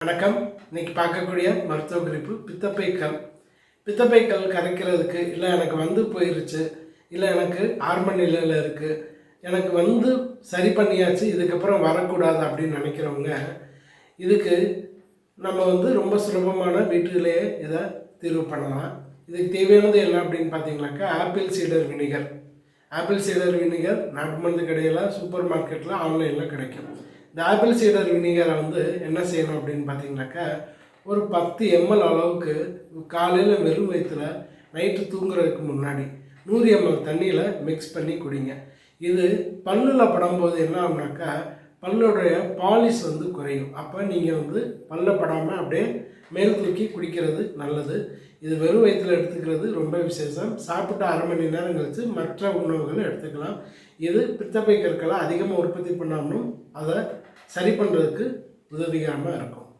வணக்கம். இன்னைக்கு பார்க்கக்கூடிய மருத்துவ குறிப்பு பித்தப்பை கல் கரைக்கிறதுக்கு, இல்லை எனக்கு வந்து போயிருச்சு, இல்லை எனக்கு ஆரம்ப நிலையில் இருக்குது, எனக்கு வந்து சரி பண்ணியாச்சு, இதுக்கப்புறம் வரக்கூடாது அப்படின்னு நினைக்கிறவங்க இதுக்கு நம்ம வந்து ரொம்ப சுலபமான வீட்டிலேயே இதை தீர்வு பண்ணலாம். இதுக்கு தேவையானது என்ன அப்படின்னு பார்த்தீங்கன்னாக்கா ஆப்பிள் சீடர் வினிகர் நாட்டு மருந்து கடையில், சூப்பர் மார்க்கெட்டில், ஆன்லைனில் கிடைக்கும். இந்த ஆப்பிள் சீடர் வினிகரை வந்து என்ன செய்யணும் அப்படின்னு பார்த்தீங்கன்னாக்கா ஒரு 10 ml அளவுக்கு காலையில் வெறும் வயிற்றுல நைட்டு தூங்குறதுக்கு முன்னாடி 100 ml தண்ணியில் மிக்ஸ் பண்ணி குடிங்க. இது பல்லில் படும்போது என்ன ஆகுனாக்கா பல்லுடைய பாலிஷ் வந்து குறையும். அப்போ நீங்கள் வந்து பல்ல படாமல் அப்படியே மேல் தூக்கி குடிக்கிறது நல்லது. இது வெறும் வயிற்றில் எடுத்துக்கிறது ரொம்ப விசேஷம். சாப்பிட்டு அரை மணி நேரம் கழித்து மற்ற உணவுகளை எடுத்துக்கலாம். இது பித்தப்பை கற்களை அதிகமாக உற்பத்தி பண்ணாமலும் அதை சரி பண்ணுறதுக்கு உதவிகரமாக இருக்கும்.